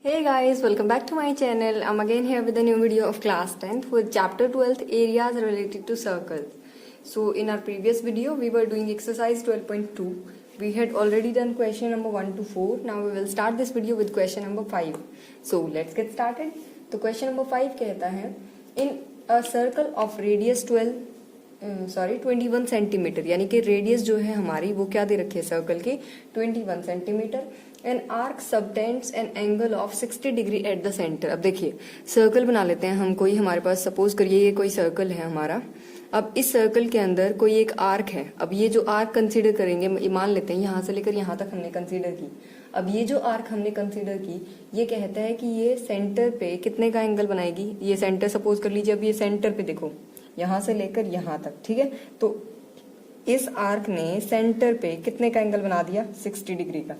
Hey guys, welcome back to my channel. I'm again here with a new video of class 10th with chapter 12th areas related to circles. So in our previous video we were doing exercise 12.2. We had already done question number 1 to 4. Now we will start this video with question number 5. So let's get started. तो question number 5 कहता है in a circle of radius 21 centimetre, यानी कि radius जो है हमारी वो क्या दे रखी है सर्कल की 21 centimetre. An arc subtends an angle of 60 degree at the centre. अब देखिए सर्कल बना लेते हैं हम कोई, हमारे पास सपोज करिए ये कोई सर्कल है हमारा. अब इस सर्कल के अंदर कोई एक आर्क है. अब ये जो आर्क कंसीडर करेंगे, मान लेते हैं यहाँ से लेकर यहाँ तक हमने कंसीडर की. अब ये जो आर्क हमने कंसीडर की ये कहता है कि ये सेंटर पे कितने का एंगल बनाएगी. ये सेंटर सपोज कर लीजिए. अब ये सेंटर पे देखो यहाँ से लेकर यहाँ तक, ठीक है. तो इस आर्क ने सेंटर पे कितने का एंगल बना दिया 60 डिग्री का.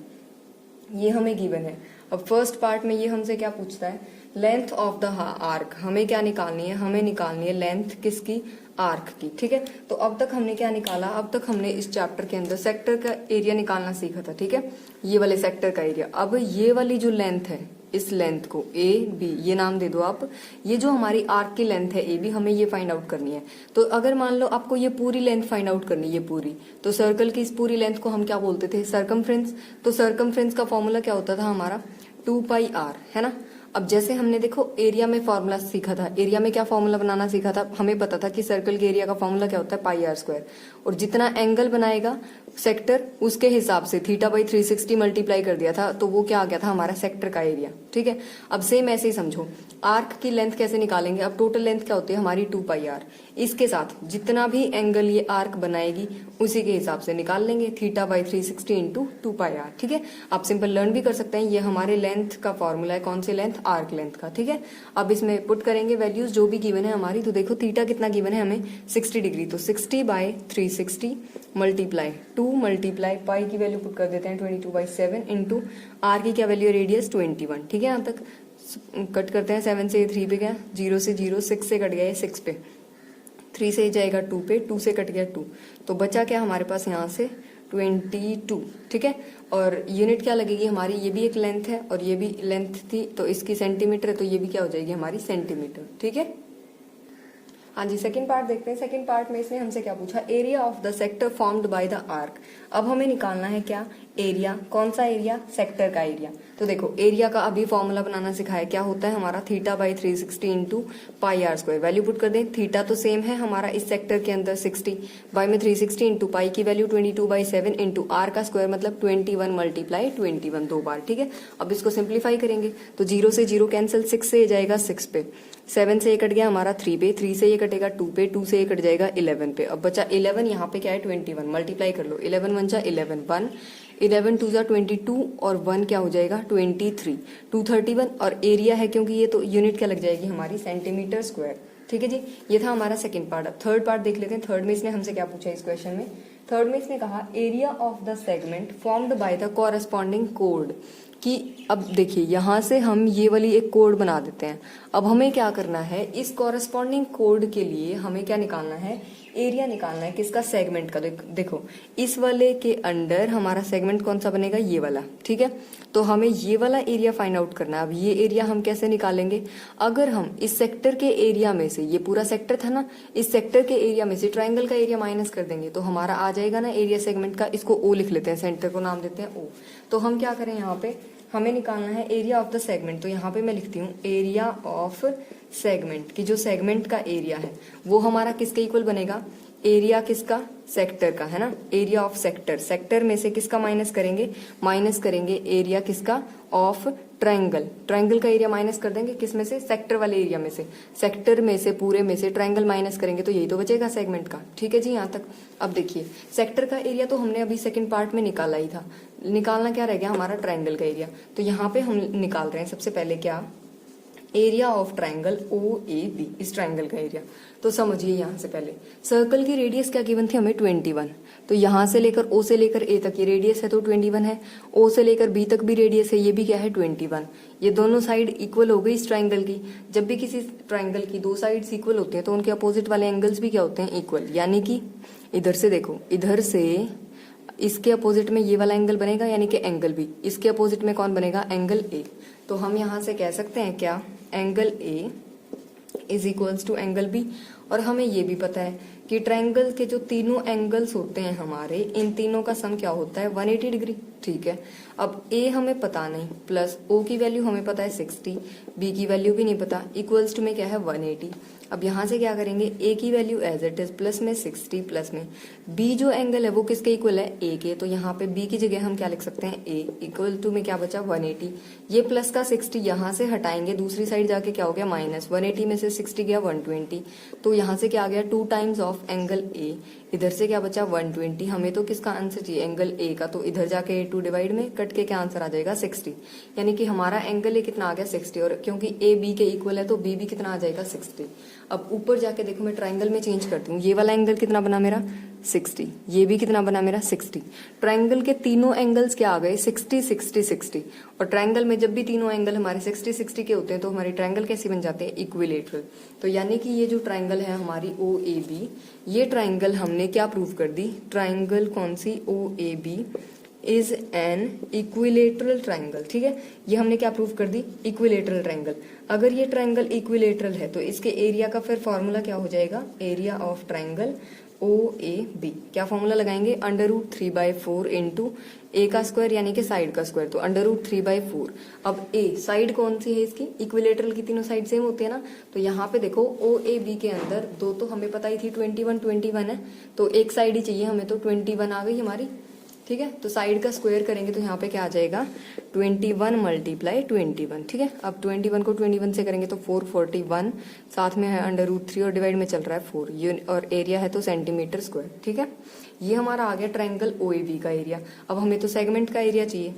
ये हमें गिवन है. अब फर्स्ट पार्ट में ये हमसे क्या पूछता है, लेंथ ऑफ द आर्क. हमें क्या निकालनी है, हमें निकालनी है लेंथ किसकी, आर्क की. ठीक है. तो अब तक हमने क्या निकाला, अब तक हमने इस चैप्टर के अंदर सेक्टर का एरिया निकालना सीखा था. ठीक है, ये वाले सेक्टर का एरिया. अब ये वाली जो लेंथ है, इस लेंथ को ए बी ये नाम दे दो आप. ये जो हमारी आर्क की लेंथ है ए बी, हमें ये फाइंड आउट करनी है. तो अगर मान लो आपको ये पूरी लेंथ फाइंड आउट करनी है, ये पूरी, तो सर्कल की इस पूरी लेंथ को हम क्या बोलते थे, सर्कमफ्रेंस. तो सर्कमफ्रेंस का फॉर्मूला क्या होता था हमारा 2 पाई आर, है ना. अब जैसे हमने देखो एरिया में फॉर्मूला सीखा था, एरिया में क्या फॉर्मूला बनाना सीखा था, हमें पता था कि सर्कल के एरिया का फॉर्मूला क्या होता है पाई आर स्क्वायर. और जितना एंगल बनाएगा सेक्टर उसके हिसाब से थीटा बाई 360 मल्टीप्लाई कर दिया था, तो वो क्या आ गया था हमारा सेक्टर का एरिया. ठीक है. अब सेम ऐसे ही समझो आर्क की लेंथ कैसे निकालेंगे. अब टोटल लेंथ क्या होती है हमारी 2 पाई आर. इसके साथ जितना भी एंगल ये आर्क बनाएगी उसी के हिसाब से निकाल लेंगे theta by 360 into 2 pi r. ठीक है. आप सिंपल लर्न भी कर सकते हैं. ये हमारे लेंथ का फॉर्मूला है. कौन सी लेंथ, आर्क लेंथ का. ठीक है. अब इसमें पुट करेंगे वैल्यूज जो भी गिवन है हमारी. तो देखो थीटा कितना गिवन है हमें 60 डिग्री. तो 60 बाई 360 मल्टीप्लाई 2 मल्टीप्लाई पाई की वैल्यू पुट कर देते हैं 22/7 इंटू आर की क्या वैल्यू है रेडियस 21. ठीक है. यहाँ तक कट करते हैं. 7 से 3 पे गया, 0 से 0, 6 से कट गया 6 पे, 3 से जाएगा 2 पे, 2 से कट गया 2. तो बचा क्या हमारे पास यहाँ से 22. ठीक है. और यूनिट क्या लगेगी हमारी, ये भी एक लेंथ है और ये भी लेंथ थी, तो इसकी सेंटीमीटर है, तो ये भी क्या हो जाएगी हमारी सेंटीमीटर. ठीक है. हाँ जी, सेकंड पार्ट देखते हैं. सेकंड पार्ट में इसने हमसे क्या पूछा, area of the sector formed by the arc. अब हमें निकालना है क्या, एरिया. कौन सा एरिया, सेक्टर का एरिया. तो देखो एरिया का अभी फॉर्मूला बनाना सिखाया, क्या होता है हमारा theta by 360 into pi r square. Value put कर दें. थीटा तो सेम है हमारा इस सेक्टर के अंदर 60, बाई में 360 इंटू पाई की वैल्यू 22/7 इंटू आर का स्क्वायर मतलब 21 मल्टीप्लाई 21 2 बार. ठीक है. अब इसको सिंप्लीफाई करेंगे तो 0 से 0 कैंसिल, 6 से जाएगा 6 पे, 7 से ये कट गया हमारा 3 पे, 3 से ये कटेगा 2 पे, 2 से ये कट जाएगा 11 पे. अब बचा 11, यहाँ पे क्या है 21. मल्टीप्लाई कर लो. 11 1 जा 11, 1 11 2 जा 22 और 1 क्या हो जाएगा 23, 231. और एरिया है क्योंकि ये, तो यूनिट क्या लग जाएगी हमारी सेंटीमीटर स्क्वायर. ठीक है जी. ये था हमारा सेकंड पार्ट. अब थर्ड पार्ट देख लेते हैं. थर्ड में इसने हमसे क्या पूछा इस क्वेश्चन में. थर्ड में इसने कहा area of the segment formed by the corresponding code. कि अब देखिए यहां से हम ये वाली एक कोड बना देते हैं. अब हमें क्या करना है, इस कॉरेस्पॉन्डिंग कोड के लिए हमें क्या निकालना है, एरिया निकालना है किसका, सेगमेंट का. देखो इस वाले के अंडर हमारा सेगमेंट कौन सा बनेगा, ये वाला. ठीक है. तो हमें ये वाला एरिया फाइंड आउट करना है. अब ये एरिया हम कैसे निकालेंगे, अगर हम इस सेक्टर के एरिया में से, ये पूरा सेक्टर था ना, इस सेक्टर के एरिया में से ट्राइंगल का एरिया माइनस कर देंगे तो हमारा आ जाएगा ना एरिया सेगमेंट का. इसको ओ लिख लेते हैं, सेंटर को नाम देते हैं ओ. तो हम क्या करें, यहाँ पे हमें निकालना है एरिया ऑफ द सेगमेंट. तो यहाँ पे मैं लिखती हूँ एरिया ऑफ सेगमेंट, की जो सेगमेंट का एरिया है वो हमारा किसके इक्वल बनेगा, एरिया किसका, सेक्टर का, है ना. एरिया ऑफ सेक्टर, सेक्टर में से किसका माइनस करेंगे, माइनस करेंगे एरिया किसका, ऑफ ट्रायंगल. ट्रायंगल का एरिया माइनस कर देंगे किस में से, सेक्टर वाले एरिया में से. सेक्टर में से पूरे में से ट्रायंगल माइनस करेंगे तो यही तो बचेगा सेगमेंट का. ठीक है जी यहाँ तक. अब देखिए सेक्टर का एरिया तो हमने अभी सेकंड पार्ट में निकाला ही था. निकालना क्या रह गया हमारा, ट्रायंगल का एरिया. तो यहाँ पे हम निकाल रहे हैं सबसे पहले क्या, area of triangle O A B, इस ट्राइंगल का एरिया. तो समझिए यहाँ से पहले सर्कल की रेडियस क्या गिवन थी हमें 21. तो यहाँ से लेकर ओ से लेकर ए तक ये रेडियस है तो 21 है. ओ से लेकर बी तक भी रेडियस है, ये भी क्या है 21. ये दोनों साइड इक्वल हो गई इस ट्राइंगल की. जब भी किसी ट्राइंगल की दो साइड्स इक्वल होते हैं तो उनके अपोजिट वाले एंगल्स भी क्या होते हैं, इक्वल. यानी कि इधर से देखो, इधर से इसके अपोजिट में ये वाला एंगल बनेगा यानी कि एंगल बी, इसके अपोजिट में कौन बनेगा, एंगल ए. तो हम यहाँ से कह सकते हैं क्या, angle A is equals to angle B. और हमें ये भी पता है कि ट्रायंगल के जो तीनों एंगल्स होते हैं हमारे, इन तीनों का सम क्या होता है, 180 डिग्री। ठीक है, अब ए हमें पता नहीं, प्लस ओ की वैल्यू हमें पता है 60, बी की वैल्यू भी नहीं पता, इक्वल्स टू में क्या है 180। अब यहाँ से क्या करेंगे, ए की value as it is, plus में 60, प्लस में बी जो एंगल है वो किसके इक्वल है, ए के। तो यहाँ पे बी की जगह हम क्या लिख सकते हैं, ए, इक्वल टू में क्या बचा 180। ये प्लस का 60 यहाँ से हटाएंगे, दूसरी साइड जाके क्या हो गया माइनस, 180 में से 60 गया 120। तो यहाँ से क्या आ गया 2 टाइम्स ऑफ एंगल ए, इधर से क्या बचा 120। हमें तो किसका आंसर चाहिए, एंगल ए का। तो इधर जाके 2 डिवाइड में कट के क्या आंसर आ जाएगा 60, यानी कि हमारा एंगल ए कितना आ गया 60। और क्योंकि ए बी के इक्वल है तो बी भी कितना आ जाएगा 60। अब ऊपर जाके देखो, मैं ट्राइंगल में चेंज करती हूँ, ये वाला एंगल कितना बना मेरा 60, ये भी कितना बना मेरा 60। ट्राइंगल के तीनों एंगल्स क्या आ गए 60 60 60। और ट्राइंगल में जब भी तीनों एंगल हमारे 60 60 के होते हैं तो हमारे ट्राइंगल कैसे बन जाते हैं, इक्विलेटरल। तो यानी कि ये जो ट्राइंगल है हमारी ओ ए बी, ये ट्राइंगल हमने क्या प्रूव कर दी, ट्राइंगल कौन सी, O A B is an equilateral triangle. ठीक है, ये हमने क्या प्रूव कर दी, इक्विलेटरल ट्राइंगल। अगर ये ट्राइंगल इक्विलेटरल है तो इसके एरिया का फिर फॉर्मूला क्या हो जाएगा, area of triangle O A B. क्या फॉर्मूला लगाएंगे, √3/4 इंटू ए का स्क्वायर यानी कि साइड का स्क्वायर, तो √3/4। अब ए साइड कौन सी है इसकी, इक्विलेटरल की तीनों साइड सेम होती है ना। तो यहाँ पे देखो ओ ए बी के अंदर दो तो हमें पता ही थी 21 21 है, तो एक साइड ही चाहिए हमें, तो 21 आ गई हमारी। ठीक है, तो साइड का स्क्वायर करेंगे तो यहाँ पे क्या आ जाएगा 21 मल्टीप्लाई 21। ठीक है, अब 21 को 21 से करेंगे तो 441, साथ में है √3 और डिवाइड में चल रहा है 4, ये और एरिया है तो सेंटीमीटर स्क्वायर। ठीक है, ये हमारा आ गया ट्राइंगल ओ ए बी का एरिया। अब हमें तो सेगमेंट का एरिया चाहिए,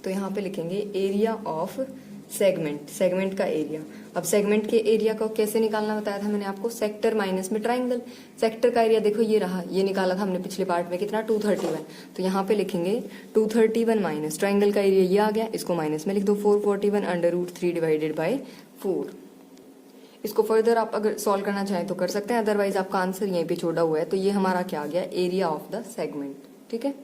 तो यहाँ पे लिखेंगे एरिया ऑफ सेगमेंट, सेगमेंट का एरिया। अब सेगमेंट के एरिया को कैसे निकालना बताया था मैंने आपको, सेक्टर माइनस में ट्राइंगल। सेक्टर का एरिया देखो ये रहा, ये निकाला था हमने पिछले पार्ट में कितना 231। तो यहाँ पे लिखेंगे 231 माइनस ट्राइंगल का एरिया ये आ गया, इसको माइनस में लिख दो 441 √3 डिवाइडेड बाई 4। इसको फर्दर आप अगर सॉल्व करना चाहें तो कर सकते हैं, अदरवाइज आपका आंसर यहीं पे छोड़ा हुआ है। तो ये हमारा क्या आ गया, एरिया ऑफ द सेगमेंट। ठीक है,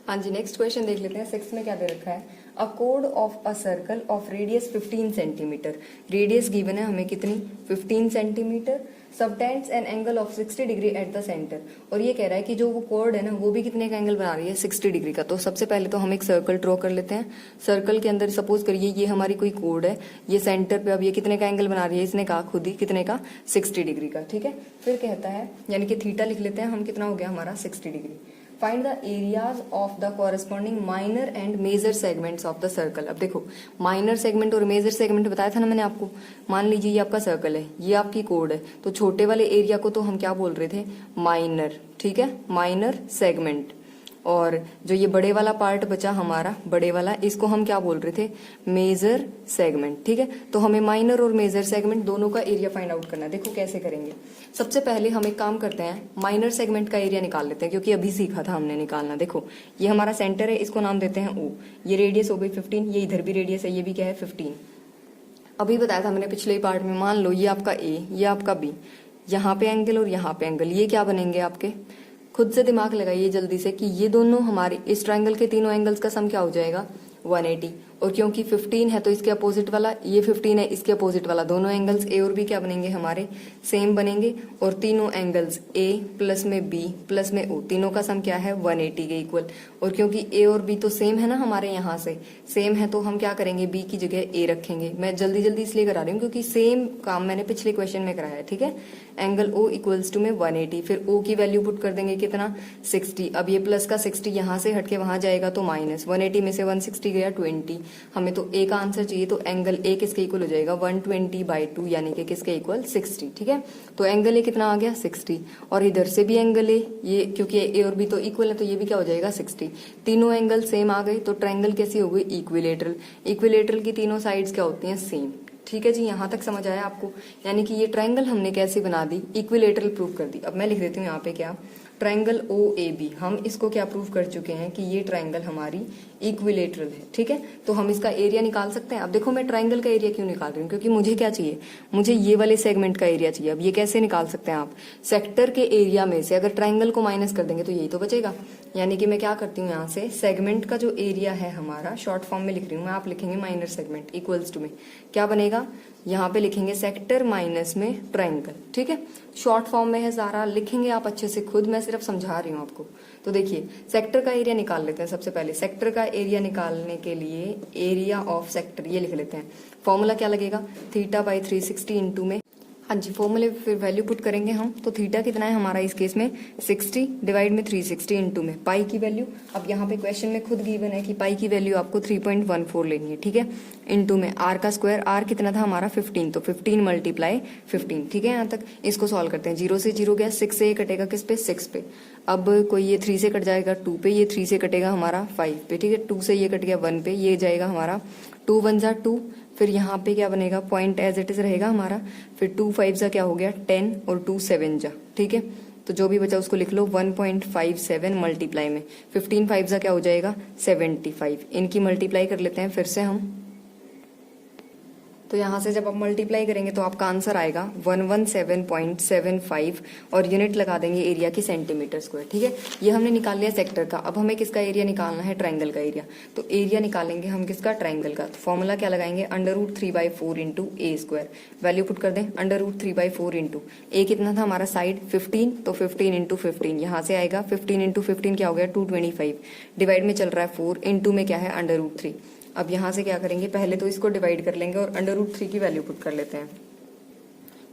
हाँ जी, नेक्स्ट क्वेश्चन देख लेते हैं। 6 में क्या दे रखा है, a code of a circle of radius 15 centimetre. Radius given है हमें कितनी 15 centimetre, subtends an angle of 60 degree at the centre. और ये कह रहा है कि जो वो कोड है ना वो भी कितने का एंगल बना रही है 60 डिग्री का। तो सबसे पहले तो हम एक सर्कल ड्रॉ कर लेते हैं। सर्कल के अंदर सपोज करिए ये हमारी कोई कोड है, ये सेंटर पे अब ये कितने का एंगल बना रही है, इसने कहा खुद ही कितने का 60 डिग्री का। ठीक है, फिर कहता है यानी कि थीटा लिख लेते हैं हम, कितना हो गया हमारा 60 degree. Find the areas of the corresponding minor and major segments of the circle. अब देखो माइनर सेगमेंट और मेजर सेगमेंट बताया था ना मैंने आपको। मान लीजिए ये आपका सर्कल है, ये आपकी कोड है, तो छोटे वाले एरिया को तो हम क्या बोल रहे थे, माइनर। ठीक है, माइनर सेगमेंट। और जो ये बड़े वाला पार्ट बचा हमारा, बड़े वाला, इसको हम क्या बोल रहे थे, मेजर सेगमेंट। ठीक है, तो हमें माइनर और मेजर सेगमेंट दोनों का एरिया फाइंड आउट करना है। देखो कैसे करेंगे, सबसे पहले हम एक काम करते हैं, माइनर सेगमेंट का एरिया निकाल लेते हैं, क्योंकि अभी सीखा था हमने निकालना। देखो ये हमारा सेंटर है, इसको नाम देते हैं ओ, ये रेडियस हो गई 15, ये इधर भी रेडियस है, ये भी क्या है 15। अभी बताया था मैंने पिछले पार्ट में, मान लो ये आपका ए, ये आपका बी, यहाँ पे एंगल और यहाँ पे एंगल, ये क्या बनेंगे आपके, खुद से दिमाग लगाइए जल्दी से कि ये दोनों हमारे इस ट्रायंगल के तीनों एंगल्स का सम क्या हो जाएगा 180। और क्योंकि 15 है तो इसके अपोजिट वाला, ये 15 है इसके अपोजिट वाला, दोनों एंगल्स ए और बी क्या बनेंगे हमारे सेम बनेंगे। और तीनों एंगल्स ए प्लस में बी प्लस में ओ, तीनों का सम क्या है 180 के इक्वल। और क्योंकि ए और बी तो सेम है ना हमारे यहाँ से, सेम है तो हम क्या करेंगे, बी की जगह ए रखेंगे। मैं जल्दी जल्दी इसलिए करा रही हूँ क्योंकि सेम काम मैंने पिछले क्वेश्चन में कराया है। ठीक है, एंगल ओ इक्वल्स टू में 180, फिर ओ की वैल्यू पुट कर देंगे कितना 60। अब ये प्लस का 60 यहाँ से हटके वहां जाएगा तो माइनस, 180 में से 160 गया 20। हमें तो ए का आंसर चाहिए, तो एंगल ए किसके इक्वल हो जाएगा 120/2, यानी कि किसके इक्वल 60। ठीक है, तो एंगल ए कितना आ गया 60। और इधर से भी एंगल ए, ये क्योंकि ए और बी तो इक्वल है तो ये भी क्या हो जाएगा 60। तीनों एंगल सेम आ गए तो ट्रायंगल कैसी हो गई, इक्विलेटरल। इक्विलेटरल की तीनों साइड्स क्या होती हैं, सेम। ठीक है जी, यहाँ तक समझ आया आपको, यानी कि ये ट्रायंगल हमने कैसे बना दी, इक्विलेटरल प्रूव कर दी। अब मैं लिख देती हूँ यहाँ पे क्या, ट्रायंगल ओ ए बी, हम इसको क्या प्रूव कर चुके हैं कि ये ट्रायंगल हमारी इक्विलेटरल है। ठीक है, तो हम इसका एरिया निकाल सकते हैं। अब देखो मैं ट्रायंगल का एरिया क्यों निकाल रही हूँ, क्योंकि मुझे क्या चाहिए, मुझे ये वाले सेगमेंट का एरिया चाहिए। अब ये कैसे निकाल सकते हैं आप, सेक्टर के एरिया में से अगर ट्रायंगल को माइनस कर देंगे तो यही तो बचेगा। यानी कि मैं क्या करती हूँ यहाँ से सेगमेंट का जो एरिया है हमारा शॉर्ट फॉर्म में लिख रही हूँ मैं, आप लिखेंगे माइनर सेगमेंट इक्वल्स टू में क्या बनेगा, यहाँ पे लिखेंगे सेक्टर माइनस में ट्रायंगल। ठीक है, शॉर्ट फॉर्म में है सारा, लिखेंगे आप अच्छे से खुद, मैं सिर्फ समझा रही हूँ आपको। तो देखिए सेक्टर का एरिया निकाल लेते हैं। सबसे पहले सेक्टर का एरिया निकालने के लिए एरिया ऑफ सेक्टर ये लिख लेते हैं। फॉर्मूला क्या लगेगा, थीटा बाई 360 इंटू में, हाँ जी फॉर्मूले फिर वैल्यू पुट करेंगे हम। तो थीटा कितना है हमारा इस केस में 60 डिवाइड में 360 इंटू में पाई की वैल्यू, अब यहाँ पे क्वेश्चन में खुद गिवन है कि पाई की वैल्यू आपको 3.14 लेनी है। ठीक है, इंटू में आर का स्क्वायर, आर कितना था हमारा 15, तो 15 मल्टीप्लाई 15। ठीक है, यहाँ तक इसको सॉल्व करते हैं। 0 से 0 गया, 6 से ये कटेगा किस पे 6 पे, अब कोई ये 3 से कट जाएगा 2 पे, ये 3 से कटेगा हमारा 5 पे। ठीक है, 2 से ये कट गया 1 पे, ये जाएगा हमारा 2 1 जा 2, फिर यहाँ पे क्या बनेगा पॉइंट एज इट इज रहेगा हमारा, फिर 2 5 जा क्या हो गया 10 और 2 7 जा। ठीक है, तो जो भी बचा उसको लिख लो 1.57 मल्टीप्लाई में 15 5 जा क्या हो जाएगा 75। इनकी मल्टीप्लाई कर लेते हैं फिर से हम। तो यहाँ से जब आप मल्टीप्लाई करेंगे तो आपका आंसर आएगा 117.75 और यूनिट लगा देंगे एरिया की सेंटीमीटर स्क्वायर। ठीक है, ये हमने निकाल लिया सेक्टर का। अब हमें किसका एरिया निकालना है, ट्रायंगल का एरिया। तो एरिया निकालेंगे हम किसका, ट्रायंगल का। तो फॉर्मूला क्या लगाएंगे, √3/4 इंटू ए स्क्वायर। वैल्यू पुट कर दें, √3/4 इंटू ए कितना था हमारा साइड 15, तो 15 इंटू 15 यहाँ से आएगा 15 इंटू 15 क्या हो गया 225, डिवाइड में चल रहा है 4, इंटू में क्या है √3। अब यहाँ से क्या करेंगे, पहले तो इसको डिवाइड कर लेंगे और √3 की वैल्यू पुट कर लेते हैं।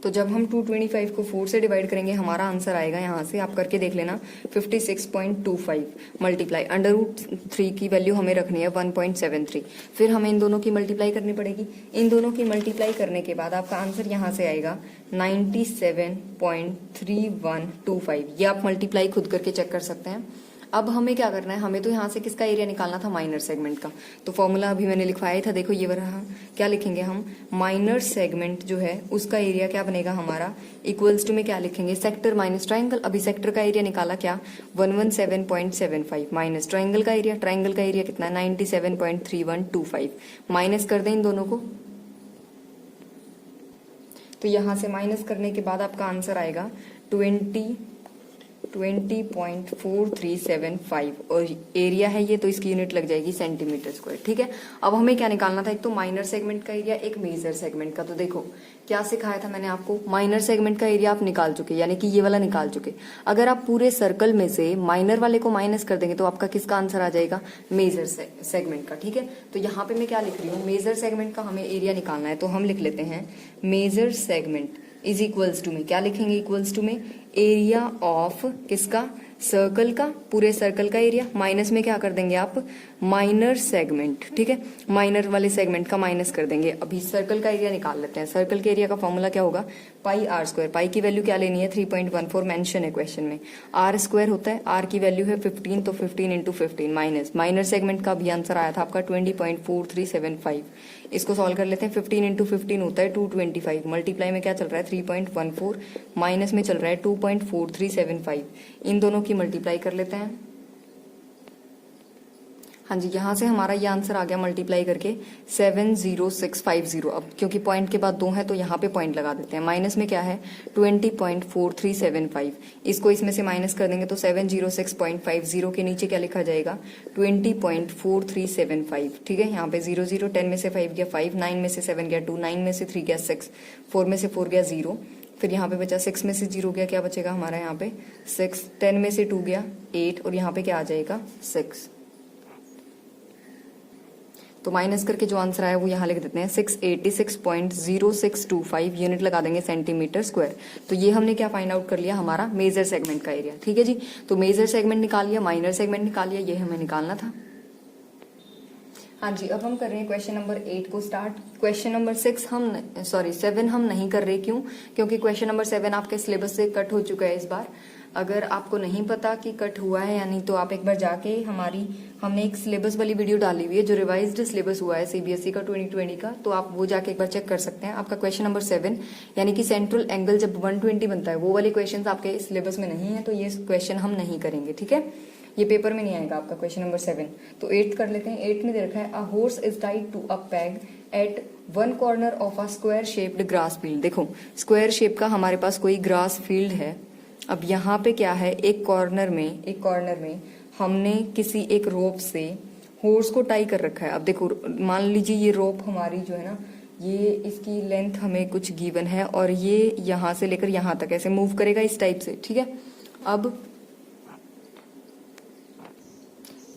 तो जब हम 225 को 4 से डिवाइड करेंगे हमारा आंसर आएगा, यहाँ से आप करके देख लेना 56.25 मल्टीप्लाई √3 की वैल्यू हमें रखनी है 1.73। फिर हमें इन दोनों की मल्टीप्लाई करनी पड़ेगी। इन दोनों की मल्टीप्लाई करने के बाद आपका आंसर यहाँ से आएगा 97.3125। ये आप मल्टीप्लाई खुद करके चेक कर सकते हैं। अब हमें क्या करना है, हमें तो यहाँ से किसका एरिया निकालना था, माइनर सेगमेंट का। तो फॉर्मूला अभी मैंने लिखवाया था, देखो ये रहा। क्या लिखेंगे हम, माइनर सेगमेंट जो है उसका एरिया क्या बनेगा हमारा, इक्वल्स टू में क्या लिखेंगे, सेक्टर माइनस ट्रायंगल। अभी सेक्टर का एरिया निकाला क्या 117.75 माइनस ट्रायंगल का एरिया। ट्रायंगल का एरिया कितना है 97.3125, माइनस कर दें इन दोनों को। तो यहां से माइनस करने के बाद आपका आंसर आएगा 20.4375 और एरिया है ये, तो इसकी यूनिट लग जाएगी सेंटीमीटर स्क्वायर। ठीक है, अब हमें क्या निकालना था, एक तो माइनर सेगमेंट का एरिया, एक मेजर सेगमेंट का। तो देखो क्या सिखाया था मैंने आपको, माइनर सेगमेंट का एरिया आप निकाल चुके, यानी कि ये वाला निकाल चुके। अगर आप पूरे सर्कल में से माइनर वाले को माइनस कर देंगे तो आपका किसका आंसर आ जाएगा, मेजर सेगमेंट का। ठीक है, तो यहाँ पे मैं क्या लिख रही हूँ, मेजर सेगमेंट का हमें एरिया निकालना है। तो हम लिख लेते हैं major segment is equals to में क्या लिखेंगे, इक्वल्स टू में एरिया ऑफ किसका, सर्कल का, पूरे सर्कल का एरिया, माइनस में क्या कर देंगे आप, माइनर सेगमेंट। ठीक है, माइनर वाले सेगमेंट का माइनस कर देंगे। अभी सर्कल का एरिया निकाल लेते हैं। सर्कल के एरिया का फॉर्मूला क्या होगा, पाई आर स्क्वायर। पाई की वैल्यू क्या लेनी है 3.14 मेंशन है क्वेश्चन में। आर स्क्वायर होता है, आर की वैल्यू है 15, तो 15 इंटू 15 माइनस माइनर सेगमेंट का भी आंसर आया था आपका 20.4375। इसको सॉल्व कर लेते हैं। 15 इंटू 15 होता है 225, मल्टीप्लाई में क्या चल रहा है 3.14, माइनस में चल रहा है 2.4375। इन दोनों की मल्टीप्लाई कर लेते हैं। हाँ जी, यहाँ से हमारा ये आंसर आ गया मल्टीप्लाई करके 70650। अब क्योंकि पॉइंट के बाद 2 है तो यहाँ पे पॉइंट लगा देते हैं। माइनस में क्या है 20.4375, इसको इसमें से माइनस कर देंगे तो 706.50 के नीचे क्या लिखा जाएगा 20.4375। ठीक है, यहाँ पे 0 0, 10 में से 5 गया 5, 9 में से 7 गया 2, 9 में से 3 गया 6, 4 में से 4 गया 0, फिर यहाँ पे बचा 6 में से 0 गया, क्या बचेगा हमारा यहाँ पे 6, 10 में से 2 गया 8 और यहाँ पे क्या आ जाएगा 6। तो माइनस करके जो आंसर आया वो यहाँ लिख देते हैं 686.0625 यूनिट लगा देंगे सेंटीमीटर स्क्वायर। तो ये हमने क्या फाइंड आउट कर लिया, हमारा मेजर सेगमेंट का एरिया। ठीक है जी, तो मेजर सेगमेंट निकाल लिया, माइनर सेगमेंट निकाल लिया, ये हमें निकालना था। हाँ जी, अब हम कर रहे हैं क्वेश्चन नंबर 8 को स्टार्ट। क्वेश्चन नंबर 7 हम नहीं कर रहे, क्यों, क्योंकि क्वेश्चन नंबर 7 आपके सिलेबस से कट हो चुका है इस बार। अगर आपको नहीं पता कि कट हुआ है या नहीं तो आप एक बार जाके हमने एक सिलेबस वाली वीडियो डाली हुई है जो रिवाइज्ड सिलेबस हुआ है सीबीएसई का 2020 का, तो आप वो जाके एक बार चेक कर सकते हैं। आपका क्वेश्चन नंबर 7 यानी कि सेंट्रल एंगल जब 120 बनता है वो वाले क्वेश्चन आपके सिलेबस में नहीं है, तो ये क्वेश्चन हम नहीं करेंगे। ठीक है, ये पेपर में नहीं आएगा आपका क्वेश्चन नंबर 7। तो 8 कर लेते हैं। 8 में दे रखा है a horse is tied to a peg at one corner of a square shaped grass field. देखो स्क्वायर शेप का हमारे पास कोई ग्रास फील्ड है। अब यहाँ पे क्या है, एक कॉर्नर में हमने किसी एक रोप से होर्स को टाई कर रखा है। अब देखो मान लीजिए ये रोप हमारी जो है ना, ये इसकी लेंथ हमें कुछ गिवन है और ये यहां से लेकर यहां तक ऐसे मूव करेगा इस टाइप से, ठीक है। अब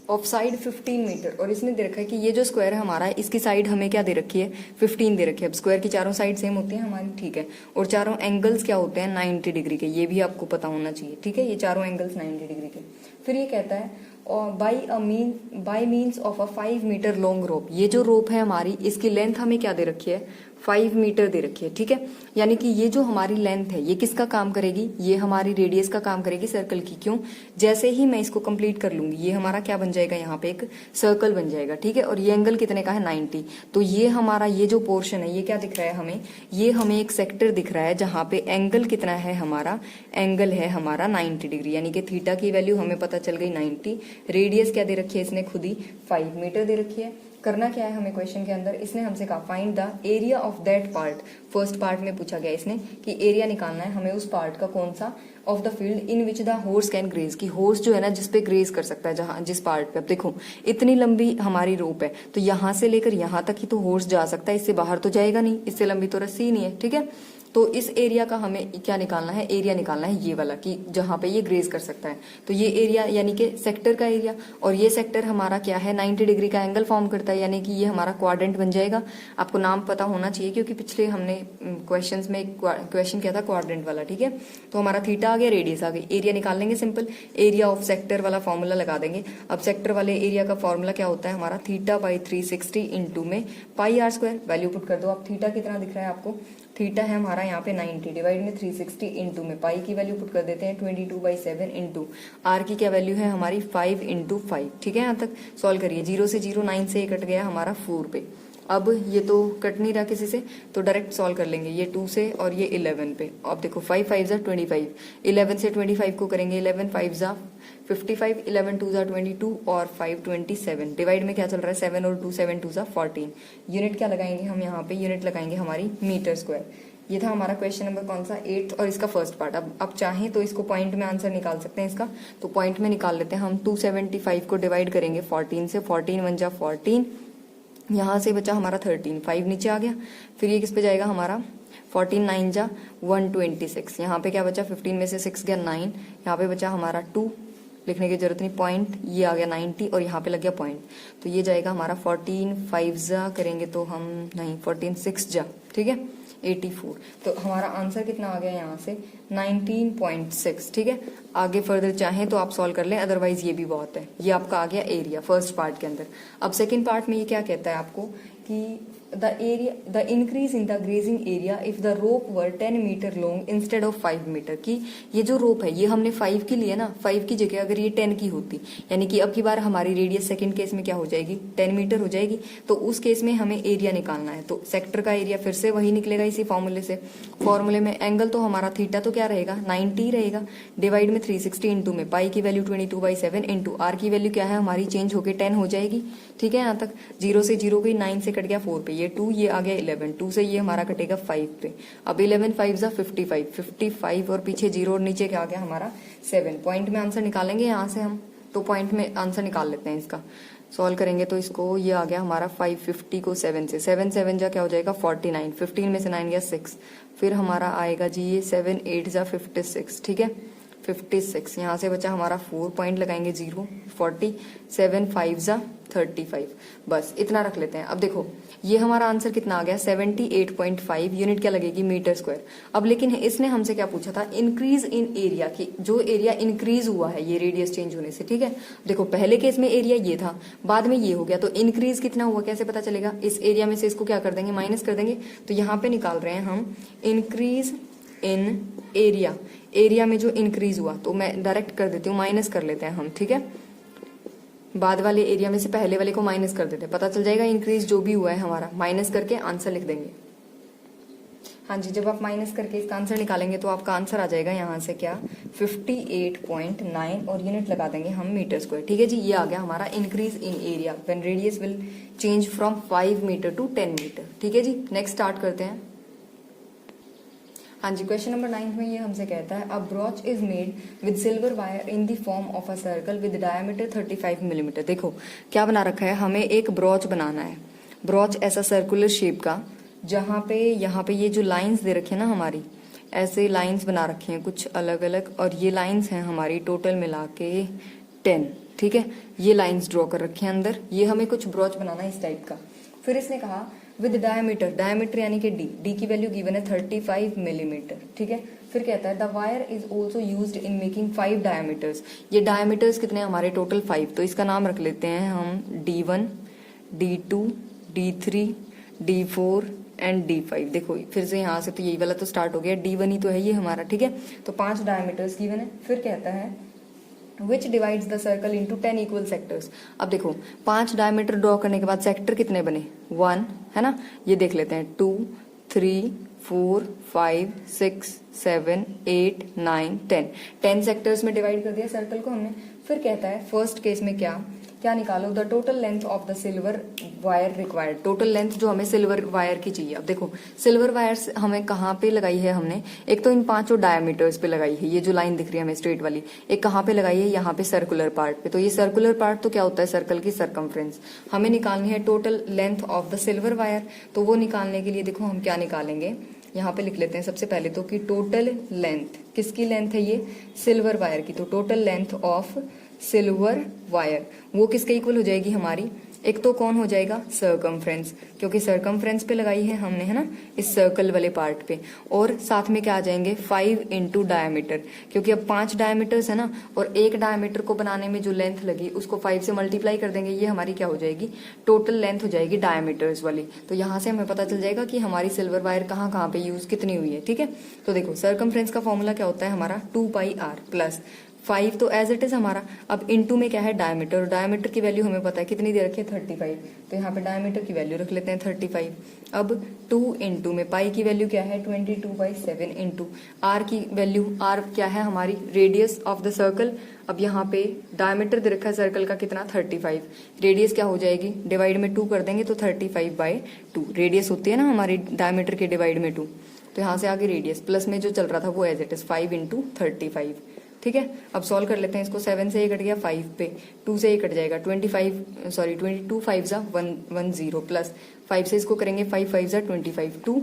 ऑफ साइड 15 मीटर और इसने दे रखा है कि ये जो स्क्वायर है हमारा, इसकी साइड हमें क्या दे रखी है, 15 दे रखी है। अब स्क्वायर की चारों साइड सेम होती है हमारी, ठीक है, और चारों एंगल्स क्या होते हैं, 90 डिग्री के, ये भी आपको पता होना चाहिए, ठीक है। ये चारों एंगल्स 90 डिग्री के। फिर ये कहता है by means of a 5 metre long rope, ये जो रोप है हमारी, इसकी लेंथ हमें क्या दे रखी है, 5 मीटर दे रखी है, ठीक है। यानी कि ये जो हमारी लेंथ है ये किसका काम करेगी, ये हमारी रेडियस का काम करेगी, सर्कल की। क्यों, जैसे ही मैं इसको कंप्लीट कर लूंगी ये हमारा क्या बन जाएगा, यहाँ पे एक सर्कल बन जाएगा, ठीक है। और ये एंगल कितने का है, 90। तो ये हमारा ये जो पोर्शन है ये क्या दिख रहा है हमें, ये हमें एक सेक्टर दिख रहा है जहां पे एंगल कितना है हमारा, एंगल है हमारा 90 डिग्री, यानी कि थीटा की वैल्यू हमें पता चल गई 90। रेडियस क्या दे रखी है इसने खुद ही, 5 मीटर दे रखी है। करना क्या है हमें क्वेश्चन के अंदर, इसने हमसे कहा find the area of that part. First part में पूछा गया इसने कि एरिया निकालना है हमें उस पार्ट का, कौन सा, of the field in which the horse can graze, की हॉर्स जो है ना जिसपे ग्रेज कर सकता है, जहां जिस पार्ट पे। अब देखो इतनी लंबी हमारी रोप है तो यहां से लेकर यहां तक ही तो हॉर्स जा सकता है, इससे बाहर तो जाएगा नहीं, इससे लंबी तो रस्सी ही नहीं है, ठीक है। तो इस एरिया का हमें क्या निकालना है, एरिया निकालना है ये वाला, कि जहां पे ये ग्रेज कर सकता है। तो ये एरिया यानी कि सेक्टर का एरिया, और ये सेक्टर हमारा क्या है, 90 डिग्री का एंगल फॉर्म करता है, यानी कि ये हमारा क्वाड्रेंट बन जाएगा। आपको नाम पता होना चाहिए क्योंकि पिछले हमने क्वेश्चंस में एक क्वेश्चन किया था क्वाड्रेंट वाला, ठीक है। तो हमारा थीटा आ गया, रेडियस आ गई, एरिया निकाल लेंगे सिंपल, एरिया ऑफ सेक्टर वाला फॉर्मूला लगा देंगे। अब सेक्टर वाले एरिया का फॉर्मूला क्या होता है हमारा, थीटा बाई 360 इंटू में पाई आर स्क्वायर, वैल्यू पुट कर दो। अब थीटा कितना दिख रहा है आपको, थीटा है हमारा यहाँ पे 90 डिवाइड में 360 इंटू में पाई की वैल्यू पुट कर देते हैं 22/7 इंटू आर की क्या वैल्यू है हमारी 5 इंटू 5, ठीक है। यहाँ तक सॉल्व करिए, 0 से 0 9 से ये कट गया हमारा 4 पे। अब ये तो कट नहीं रहा किसी से, तो डायरेक्ट सॉल्व कर लेंगे, ये 2 से और ये 11 पे। अब देखो 5 5 जा 25, 11 से 25 को करेंगे, 11 5 जा 55, 11 2 जा 22 और 5 27। डिवाइड में क्या चल रहा है 7 और 2 7 2 जा 14। यूनिट क्या लगाएंगे हम यहाँ पे, यूनिट लगाएंगे हमारी मीटर स्क्वायर। ये था हमारा क्वेश्चन नंबर कौन सा, 8 और इसका फर्स्ट पार्ट। अब चाहें तो इसको पॉइंट में आंसर निकाल सकते हैं इसका, तो पॉइंट में निकाल लेते हैं हम। 275 को डिवाइड करेंगे 14 से, 14 1 जा 14, यहाँ से बचा हमारा 13, 5 नीचे आ गया। फिर ये किस पे जाएगा हमारा 14 9 जा 126, यहाँ पे क्या बचा 15 में से 6 गया 9, यहाँ पे बचा हमारा 2, लिखने की जरूरत नहीं, पॉइंट, ये आ गया 90 और यहाँ पे लग गया पॉइंट, तो ये जाएगा हमारा 14 5 जा करेंगे तो हम नहीं 14 6 जा, ठीक है 84। तो हमारा आंसर कितना आ गया यहाँ से 19.6, ठीक है। आगे फर्दर चाहें तो आप सॉल्व कर लें, अदरवाइज ये भी बहुत है। ये आपका आ गया एरिया फर्स्ट पार्ट के अंदर। अब सेकंड पार्ट में ये क्या कहता है आपको कि the increase in the grazing area if the rope were 10 metre long instead of 5 metre, की ये जो रोप है ये हमने 5 की ली है ना, 5 की जगह अगर ये 10 की होती, यानी कि अब की बार हमारी रेडियस सेकंड केस में क्या हो जाएगी 10 मीटर हो जाएगी, तो उस केस में हमें एरिया निकालना है। तो सेक्टर का एरिया फिर से वही निकलेगा इसी फॉर्मूले से। फॉर्मूले में एंगल तो हमारा थीटा तो क्या रहेगा 90 रहेगा, डिवाइड में 360 इंटू में पाई की वैल्यू 22/7 इंटू आर की वैल्यू क्या है हमारी चेंज होकर 10 हो जाएगी, ठीक है। यहाँ तक 0 से 0 गई, 9 से कट गया 4 पे, ये 2, ये आ गया 11, 2 से ये हमारा कटेगा 5 पे। अब 11 5 जा 55, 55 और पीछे 0 और नीचे क्या आ गया हमारा 7। पॉइंट में आंसर निकालेंगे यहाँ से हम, तो पॉइंट में आंसर निकाल लेते हैं इसका, सॉल्व करेंगे तो इसको ये आ गया हमारा 550 को 7 से, 7 7 जा क्या हो जाएगा 49, 15 में से 9 गया 6, फिर हमारा आएगा जी ये 7 8 जा 56, ठीक है 56। यहाँ से बचा हमारा 4, पॉइंट लगाएंगे 0, 40, 7 5 जा 35, बस इतना रख लेते हैं। अब देखो ये हमारा आंसर कितना आ गया 78.5, यूनिट क्या लगेगी मीटर स्क्वायर। अब लेकिन इसने हमसे क्या पूछा था, इंक्रीज इन एरिया, की जो एरिया इंक्रीज हुआ है ये रेडियस चेंज होने से, ठीक है। देखो पहले केस में एरिया ये था, बाद में ये हो गया, तो इंक्रीज कितना हुआ कैसे पता चलेगा, इस एरिया में से इसको क्या कर देंगे माइनस कर देंगे, तो यहाँ पे निकाल रहे हैं हम इंक्रीज इन एरिया, एरिया में जो इंक्रीज हुआ, तो मैं डायरेक्ट कर देती हूँ, माइनस कर लेते हैं हम, ठीक है। बाद वाले एरिया में से पहले वाले को माइनस कर देते हैं, पता चल जाएगा इंक्रीज जो भी हुआ है हमारा, माइनस करके आंसर लिख देंगे। हाँ जी, जब आप माइनस करके इसका आंसर निकालेंगे तो आपका आंसर आ जाएगा यहाँ से क्या 58.9 और यूनिट लगा देंगे हम मीटर स्क्वायर, ठीक है जी। ये आ गया हमारा increase in area when radius will change from 5 metre to 10 metre, ठीक है जी। नेक्स्ट स्टार्ट करते हैं। हाँ जी, क्वेश्चन नंबर 9 में ये हमसे कहता है a brooch is made with silver wire in the form of a circle with diameter 35 millimetre. देखो क्या बना रखा है, हमें एक ब्रॉच बनाना है। ब्रॉच ऐसा सर्कुलर शेप का, जहाँ पे यहाँ पे ये जो लाइंस दे रखे हैं ना हमारी, ऐसे लाइंस बना रखे हैं कुछ अलग अलग, और ये लाइंस हैं हमारी टोटल मिला के 10। ठीक है, ये लाइंस ड्रॉ कर रखे हैं अंदर। ये हमें कुछ ब्रॉच बनाना है इस टाइप का। फिर इसने कहा विद डायमीटर, डायमीटर यानी कि डी की वैल्यू गिवन है 35 मिलीमीटर। ठीक है, फिर कहता है the wire is also used in making 5 diameters. ये डायमीटर्स कितने हैं हमारे, टोटल 5। तो इसका नाम रख लेते हैं हम D1, D2, D3, D4 and D5। देखो फिर से यहाँ से तो यही वाला तो स्टार्ट हो गया, D1 ही तो है ये हमारा। ठीक है, तो 5 डायमीटर्स गिवन है। फिर कहता है विच divides the circle into 10 equal sectors. अब देखो 5 डायमीटर ड्रॉ करने के बाद सेक्टर कितने बने, 1 है ना। ये देख लेते हैं 2, 3, 4, 5, 6, 7, 8, 9, 10 सेक्टर्स में डिवाइड कर दिया सर्कल को हमने। फिर कहता है फर्स्ट केस में क्या निकालो, the total length of the silver wire required. Total length जो हमें सिल्वर वायर की चाहिए। अब देखो सिल्वर वायर हमें कहाँ पे लगाई है हमने, एक तो इन 5 डायमीटर्स पे लगाई है, ये जो लाइन दिख रही है हमें स्ट्रेट वाली। एक कहाँ पे लगाई है, यहाँ पे सर्कुलर पार्ट पे। तो ये सर्कुलर पार्ट तो क्या होता है, सर्कल की सरकमफ्रेंस। हमें निकालनी है total length of the silver wire. तो वो निकालने के लिए देखो हम क्या निकालेंगे, यहाँ पे लिख लेते हैं सबसे पहले तो कि टोटल लेंथ, किसकी लेंथ है ये, सिल्वर वायर की। तो total length of silver wire वो किसके इक्वल हो जाएगी हमारी, एक तो कौन हो जाएगा, सर्कमफ्रेंस, क्योंकि सर्कमफ्रेंस पे लगाई है हमने, है ना, इस सर्कल वाले पार्ट पे। और साथ में क्या आ जाएंगे 5 इंटू डायमीटर, क्योंकि अब 5 डायमीटर्स है ना, और एक डायमीटर को बनाने में जो लेंथ लगी उसको 5 से मल्टीप्लाई कर देंगे। ये हमारी क्या हो जाएगी, टोटल लेंथ हो जाएगी डायमीटर्स वाली। तो यहाँ से हमें पता चल जाएगा कि हमारी सिल्वर वायर कहाँ पे यूज कितनी हुई है। ठीक है, तो देखो सर्कमफ्रेंस का फॉर्मूला क्या होता है हमारा, 2πr प्लस 5 तो एज इट इज हमारा। अब इनटू में क्या है, डायमीटर। डायमीटर की वैल्यू हमें पता है कितनी दे रखी है, 35। तो यहाँ पे डायमीटर की वैल्यू रख लेते हैं 35। अब 2 इंटू में पाई की वैल्यू क्या है, 22/7 इंटू आर की वैल्यू, आर क्या है हमारी, रेडियस ऑफ द सर्कल। अब यहाँ पे डायमीटर दे रखा है सर्कल का कितना, 35। रेडियस क्या हो जाएगी, डिवाइड में 2 कर देंगे तो 35/2 रेडियस होती है ना हमारी डायमीटर के डिवाइड में 2। तो यहाँ से आगे रेडियस प्लस में जो चल रहा था वो एज इट इज 5 इंटू 35। ठीक है, अब सॉल्व कर लेते हैं इसको। 7 से ये कट गया 5 पे, 2 से ये कट जाएगा 22 5 जा 110 प्लस 5 से इसको करेंगे 5 5 जा 25, 2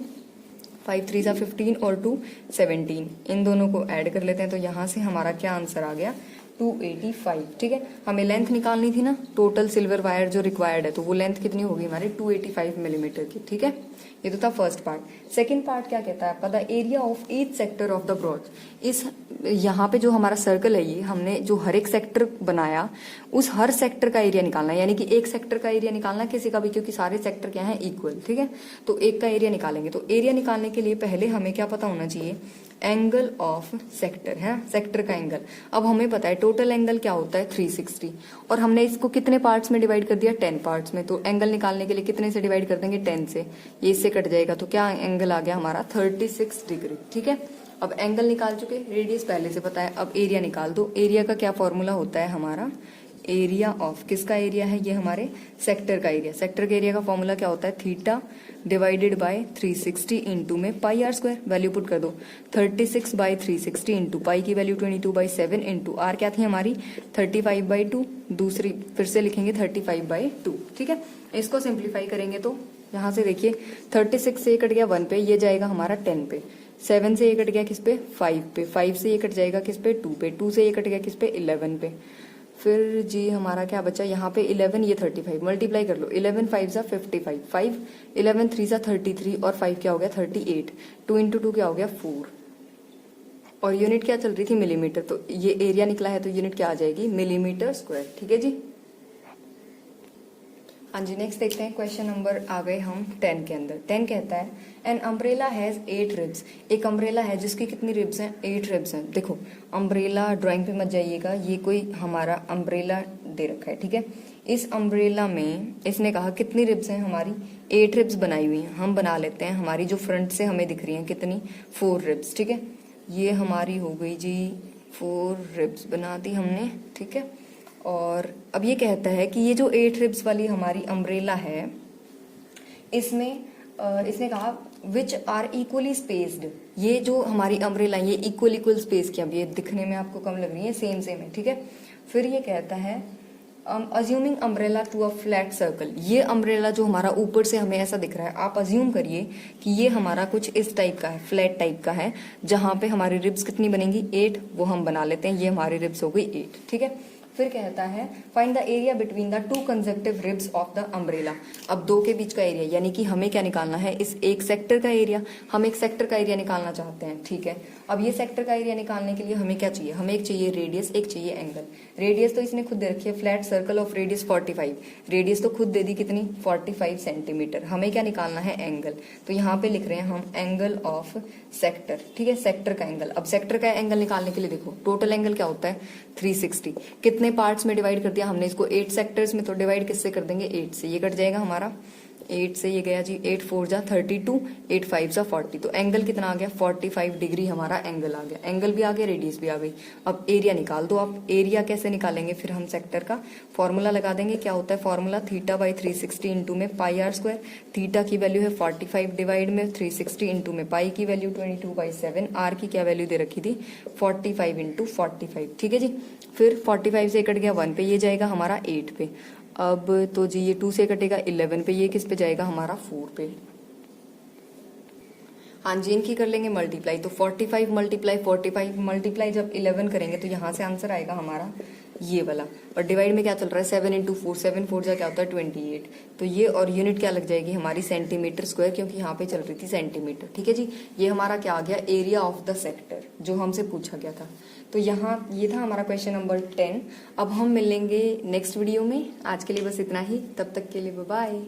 5 3 जा 15 और 2 17। इन दोनों को ऐड कर लेते हैं। तो यहाँ से हमारा क्या आंसर आ गया, 285। ठीक है, हमें लेंथ निकालनी थी ना टोटल सिल्वर वायर जो रिक्वायर्ड है, तो वो लेंथ कितनी होगी हमारी, 285 मिलीमीटर की। ठीक है, ये तो था फर्स्ट पार्ट। सेकंड पार्ट क्या कहता है आपका, the area of each sector of the brooch. इस यहाँ पे जो हमारा सर्कल है, ये हमने जो हर एक सेक्टर बनाया उस हर सेक्टर का एरिया निकालना है। यानी कि एक सेक्टर का एरिया निकालना किसी का भी, क्योंकि सारे सेक्टर क्या है, इक्वल। ठीक है, तो एक का एरिया निकालेंगे। तो एरिया निकालने के लिए पहले हमें क्या पता होना चाहिए, एंगल ऑफ सेक्टर है, सेक्टर का एंगल। अब हमें पता है टोटल एंगल क्या होता है 360, और हमने इसको कितने पार्ट्स में डिवाइड कर दिया, 10 पार्ट्स में। तो एंगल निकालने के लिए कितने से डिवाइड कर देंगे, 10 से। ये इससे कट जाएगा तो क्या एंगल आ गया हमारा 36 डिग्री। ठीक है, अब एंगल निकाल चुके, रेडियस पहले से पता है। अब एरिया निकाल दो। एरिया का क्या फॉर्मूला होता है हमारा, एरिया ऑफ, किसका एरिया है, ये हमारे सेक्टर का एरिया। सेक्टर के एरिया का फॉर्मूला क्या होता है, थीटा डिवाइडेड बाय 360 इंटू में पाई आर स्क्वायर। वैल्यू पुट कर दो, 36/360 इंटू पाई की वैल्यू 22/7 इंटू आर क्या थी हमारी 35/2। दूसरी फिर से लिखेंगे 35/2। ठीक है, इसको सिंप्लीफाई करेंगे तो यहाँ से देखिए 36 से ये कट गया 1 पे, ये जाएगा हमारा 10 पे। 7 से ये कट गया किस पे, 5 पे। 5 से ये कट जाएगा किस पे, 2 पे। 2 से ये कट गया किस पे, 11 पे। फिर जी हमारा क्या बचा यहाँ पे 11, ये 35। मल्टीप्लाई कर लो, 11 5 जा 55, 5 11 3 जा 33 और 5 क्या हो गया 38। 2 इंटू 2 क्या हो गया 4, और यूनिट क्या चल रही थी, मिलीमीटर। तो ये एरिया निकला है तो यूनिट क्या आ जाएगी, मिलीमीटर स्क्वायर। ठीक है जी, हाँ जी। नेक्स्ट देखते हैं क्वेश्चन नंबर, आ गए हम 10 के अंदर। 10 कहता है एन अम्ब्रेला हैज 8 रिब्स। एक अम्ब्रेला है जिसकी कितनी रिब्स हैं, 8 रिब्स हैं। देखो अम्ब्रेला ड्राइंग पे मत जाइएगा, ये कोई हमारा अम्ब्रेला दे रखा है। ठीक है, इस अम्ब्रेला में इसने कहा कितनी रिब्स हैं हमारी, 8 रिब्स बनाई हुई हैं। हम बना लेते हैं, हमारी जो फ्रंट से हमें दिख रही हैं कितनी, 4 रिब्स। ठीक है, ये हमारी हो गई जी 4 रिब्स बना दी हमने। ठीक है, और अब ये कहता है कि ये जो 8 रिब्स वाली हमारी अम्ब्रेला है, इसमें इसने कहा विच आर इक्वली स्पेस्ड, ये जो हमारी अम्ब्रेला ये इक्वल स्पेस की, अब ये दिखने में आपको कम लग रही है, सेम है, ठीक है। फिर ये कहता है assuming umbrella to a flat circle, ये अम्ब्रेला जो हमारा ऊपर से हमें ऐसा दिख रहा है, आप अज्यूम करिए कि ये हमारा कुछ इस टाइप का है, फ्लैट टाइप का है, जहां पे हमारी रिब्स कितनी बनेंगी 8, वो हम बना लेते हैं, ये हमारी रिब्स हो गई 8, ठीक है। फिर कहता है find the area between the 2 consecutive ribs of the umbrella, अब दो के बीच का एरिया, यानी कि हमें क्या निकालना है, इस एक सेक्टर का एरिया, हम एक सेक्टर का एरिया निकालना चाहते हैं, ठीक है। अब ये सेक्टर का एरिया निकालने के लिए हमें क्या चाहिए, हमें एक चाहिए रेडियस, एक चाहिए एंगल। रेडियस तो इसने खुद दे रखी है, flat circle of radius 45, radius तो खुद दे दी कितनी 45 सेंटीमीटर। हमें क्या निकालना है, एंगल, तो यहाँ पे लिख रहे हैं हम एंगल ऑफ सेक्टर, ठीक है, सेक्टर का एंगल। अब सेक्टर का एंगल निकालने के लिए देखो टोटल एंगल क्या होता है 360, कितने पार्ट्स में डिवाइड कर दिया हमने इसको, 8 सेक्टर्स में, तो डिवाइड किससे कर देंगे 8 से, ये कट जाएगा हमारा 8 से, ये गया जी 8 4 जा 32, 8 5 जा 40, तो एंगल कितना आ गया 45 डिग्री हमारा एंगल आ गया, एंगल भी आ गया, रेडियस भी आ गई। अब एरिया निकाल दो आप, एरिया कैसे निकालेंगे, फिर हम सेक्टर का फॉर्मूला लगा देंगे, क्या होता है फॉर्मूला, थीटा बाई 360 इंटू में पाई आर स्क्वायर, थीटा की वैल्यू है 45 डिवाइड में 360 इंटू में पाई की वैल्यू 22/7, आर की क्या वैल्यू दे रखी थी 45 इंटू 45, ठीक है जी। फिर 45 से कट गया 1 पे, ये जाएगा हमारा 8 पे, अब तो जी ये 2 से कटेगा 11 पे, ये किस पे जाएगा हमारा 4 पे। हाँ जी, इनकी कर लेंगे मल्टीप्लाई, तो 45 मल्टीप्लाई 45 मल्टीप्लाई जब 11 करेंगे तो यहाँ से आंसर आएगा हमारा ये वाला, और डिवाइड में क्या चल रहा है 7 इंटू 4, 7 4 जा क्या होता है 28, तो ये और यूनिट क्या लग जाएगी हमारी सेंटीमीटर स्क्वायर, क्योंकि यहाँ पे चल रही थी सेंटीमीटर, ठीक है जी। ये हमारा क्या आ गया एरिया ऑफ द सेक्टर जो हमसे पूछा गया था। तो यहाँ ये था हमारा क्वेश्चन नंबर 10। अब हम मिलेंगे नेक्स्ट वीडियो में, आज के लिए बस इतना ही, तब तक के लिए बाय बाय।